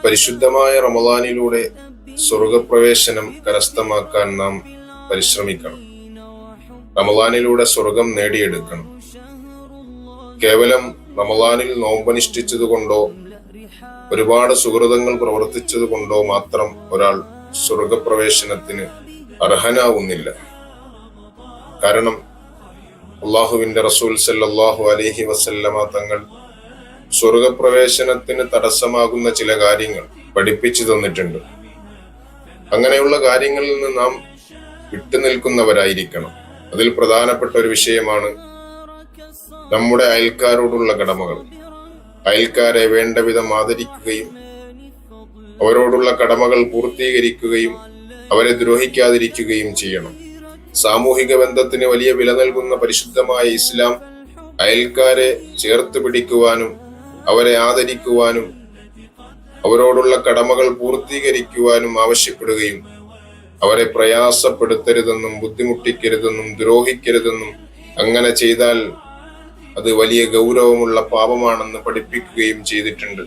പരിശുദ്ധമായ റമദാനിലൂടെ സ്വർഗപ്രവേശനം കരസ്ഥമാക്കാൻ നാം പരിശ്രമിക്കണം. റമദാനിലൂടെ സ്വർഗം നേടിയെടുക്കണം. കേവലം റമദാനിൽ നോമ്പനുഷ്ഠിച്ചത് കൊണ്ടോ ഒരുപാട് സുഹൃതങ്ങൾ പ്രവർത്തിച്ചത് കൊണ്ടോ മാത്രം ഒരാൾ സ്വർഗപ്രവേശനത്തിന് അർഹനാവുന്നില്ല. കാരണം അള്ളാഹുവിന്റെ റസൂൽ സല്ലല്ലാഹു അലൈഹി വസല്ലമ തങ്ങൾ സ്വർഗപ്രവേശനത്തിന് തടസ്സമാകുന്ന ചില കാര്യങ്ങൾ പഠിപ്പിച്ചു തന്നിട്ടുണ്ട്. അങ്ങനെയുള്ള കാര്യങ്ങളിൽ നിന്ന് നാം വിട്ടുനിൽക്കുന്നവരായിരിക്കണം. അതിൽ പ്രധാനപ്പെട്ട ഒരു വിഷയമാണ് നമ്മുടെ അയൽക്കാരോടുള്ള കടമകൾ. അയൽക്കാരെ വേണ്ട വിധം ആദരിക്കുകയും അവരോടുള്ള കടമകൾ പൂർത്തീകരിക്കുകയും അവരെ ദ്രോഹിക്കാതിരിക്കുകയും ചെയ്യണം. സാമൂഹിക ബന്ധത്തിന് വലിയ വില നൽകുന്ന പരിശുദ്ധമായ ഇസ്ലാം അയൽക്കാരെ ചേർത്ത് പിടിക്കുവാനും അവരെ ആദരിക്കുവാനും അവരോടുള്ള കടമകൾ പൂർത്തീകരിക്കുവാനും ആവശ്യപ്പെടുകയും അവരെ പ്രയാസപ്പെടുത്തരുതെന്നും ബുദ്ധിമുട്ടിക്കരുതെന്നും ദ്രോഹിക്കരുതെന്നും അങ്ങനെ ചെയ്താൽ അത് വലിയ ഗൗരവമുള്ള പാപമാണെന്ന് പഠിപ്പിക്കുകയും ചെയ്തിട്ടുണ്ട്.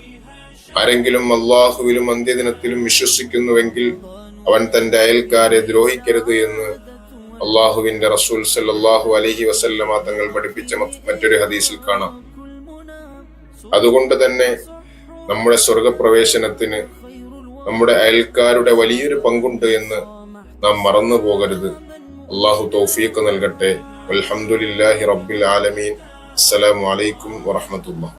ആരെങ്കിലും അള്ളാഹുവിലും അന്ത്യദിനത്തിലും വിശ്വസിക്കുന്നുവെങ്കിൽ അവൻ തന്റെ അയൽക്കാരെ ദ്രോഹിക്കരുത് എന്ന് അള്ളാഹുവിന്റെ റസൂൽ സല്ലല്ലാഹു അലൈഹി വസല്ലമ തങ്ങൾ പഠിപ്പിച്ച മറ്റൊരു ഹദീസിൽ കാണാം. അതുകൊണ്ട് തന്നെ നമ്മുടെ സ്വർഗപ്രവേശനത്തിന് നമ്മുടെ അയൽക്കാരുടെ വലിയൊരു പങ്കുണ്ട് എന്ന് നാം മറന്നു പോകരുത്. അള്ളാഹു തൗഫീഖ് നൽകട്ടെ. അൽഹംദുലില്ലാഹി റബ്ബിൽ ആലമീൻ. അസ്സലാമു അലൈക്കും വറഹ്മത്തുള്ളാഹി.